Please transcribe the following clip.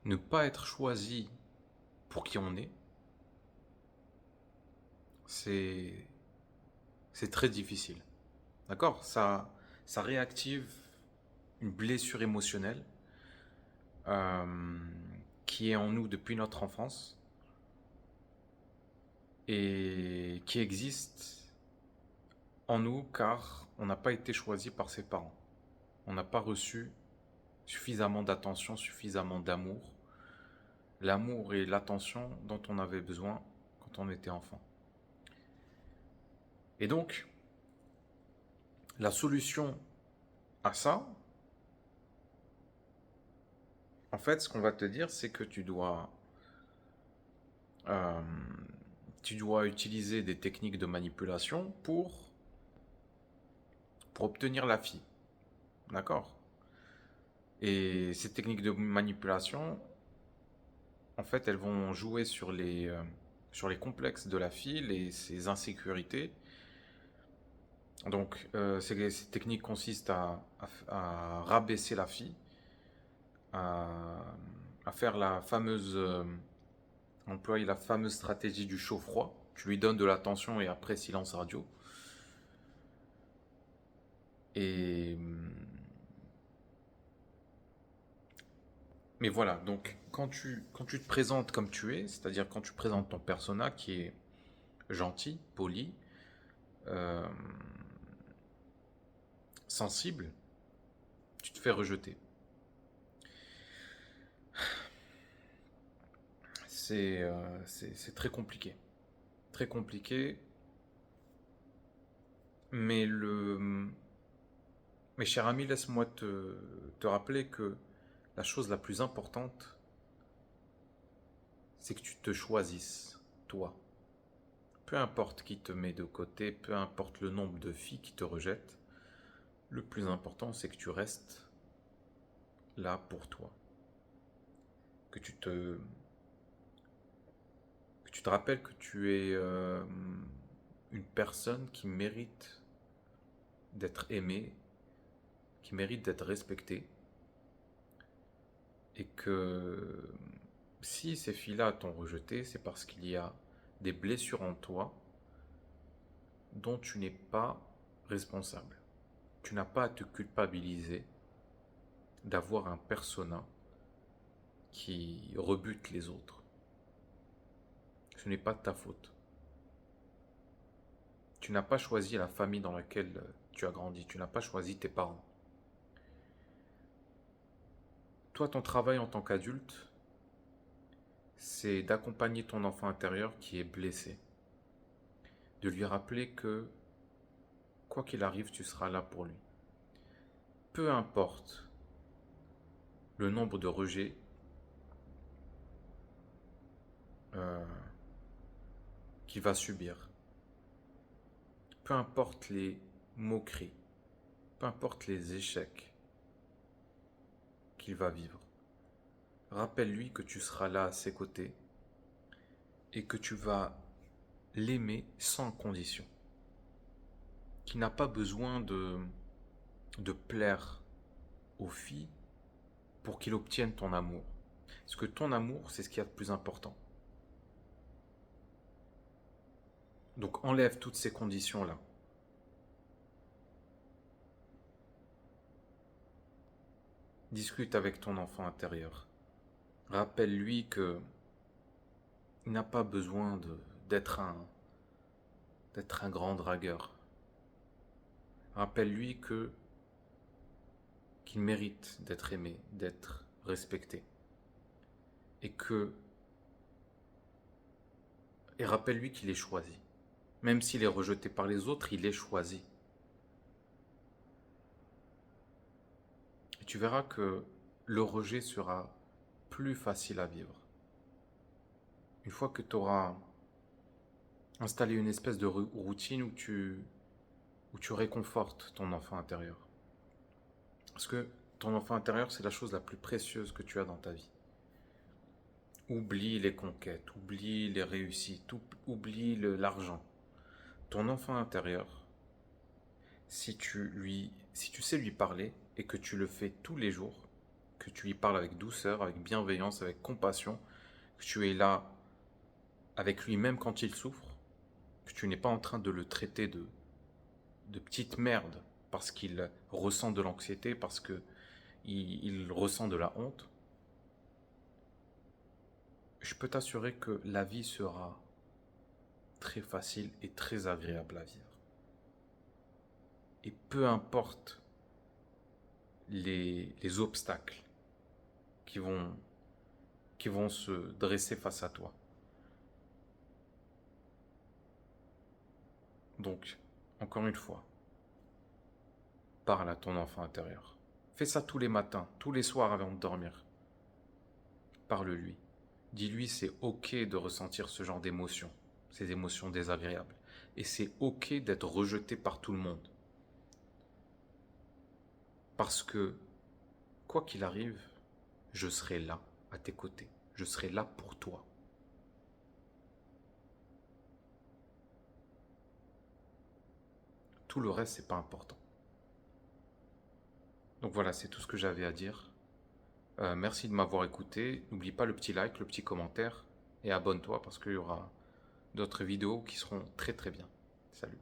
ne pas être choisi pour qui on est, c'est c'est très difficile. D'accord? Ça réactive une blessure émotionnelle euh, qui est en nous depuis notre enfance et qui existe en nous car on n'a pas été choisi par ses parents. On n'a pas reçu suffisamment d'attention, suffisamment d'amour, l'amour et l'attention dont on avait besoin quand on était enfant. Et donc, la solution à ça, en fait, ce qu'on va te dire, c'est que euh, tu dois utiliser des techniques de manipulation pour obtenir la fille. D'accord? Et ces techniques de manipulation, en fait, elles vont jouer sur les complexes de la fille, ses insécurités. Donc, ces techniques consistent à rabaisser la fille, à, à faire employer la fameuse stratégie du chaud-froid. Tu lui donnes de l'attention et après silence radio. Et, mais voilà, donc quand tu te présentes comme tu es, c'est-à-dire quand tu présentes ton persona qui est gentil, poli, euh, sensible, tu te fais rejeter. C'est très compliqué. Très compliqué. Mais mes chers amis, laisse-moi te rappeler que la chose la plus importante, c'est que tu te choisisses, toi. Peu importe qui te met de côté, peu importe le nombre de filles qui te rejettent, le plus important, c'est que tu restes là pour toi. Que tu te, que tu te rappelles que tu es une personne qui mérite d'être aimée, qui mérite d'être respectée, et que si ces filles-là t'ont rejeté, c'est parce qu'il y a des blessures en toi dont tu n'es pas responsable. Tu n'as pas à te culpabiliser d'avoir un persona qui rebute les autres. Ce n'est pas de ta faute. Tu n'as pas choisi la famille dans laquelle tu as grandi. Tu n'as pas choisi tes parents. Toi, ton travail en tant qu'adulte, c'est d'accompagner ton enfant intérieur qui est blessé. De lui rappeler que, quoi qu'il arrive, tu seras là pour lui. Peu importe le nombre de rejets euh, qu'il va subir. Peu importe les moqueries. Peu importe les échecs qu'il va vivre. Rappelle-lui que tu seras là à ses côtés et que tu vas l'aimer sans condition. Qu'il n'a pas besoin de plaire aux filles pour qu'il obtienne ton amour. Parce que ton amour, c'est ce qu'il y a de plus important. Donc enlève toutes ces conditions-là. Discute avec ton enfant intérieur. Rappelle-lui que il n'a pas besoin d'être un grand dragueur. Rappelle-lui qu'il mérite d'être aimé, d'être respecté. Et que et rappelle-lui qu'il est choisi. Même s'il est rejeté par les autres, il est choisi. Et tu verras que le rejet sera plus facile à vivre. Une fois que tu auras installé une espèce de routine où tu réconfortes ton enfant intérieur. Parce que ton enfant intérieur, c'est la chose la plus précieuse que tu as dans ta vie. Oublie les conquêtes, oublie les réussites, oublie l'argent. Ton enfant intérieur, si tu sais lui parler et que tu le fais tous les jours, que tu lui parles avec douceur, avec bienveillance, avec compassion, que tu es là avec lui même quand il souffre, que tu n'es pas en train de le traiter de petite merde parce qu'il ressent de l'anxiété, parce que il ressent de la honte, je peux t'assurer que la vie sera très facile et très agréable à vivre. Et peu importe les obstacles qui vont se dresser face à toi. Donc, encore une fois, parle à ton enfant intérieur. Fais ça tous les matins, tous les soirs avant de dormir. Parle-lui. Dis-lui c'est ok de ressentir ce genre d'émotions, ces émotions désagréables. Et c'est ok d'être rejeté par tout le monde. Parce que, quoi qu'il arrive, je serai là, à tes côtés. Je serai là pour toi. Tout le reste, c'est pas important. Donc voilà, c'est tout ce que j'avais à dire. Merci de m'avoir écouté. N'oublie pas le petit like, le petit commentaire et abonne-toi parce qu'il y aura d'autres vidéos qui seront très très bien. Salut.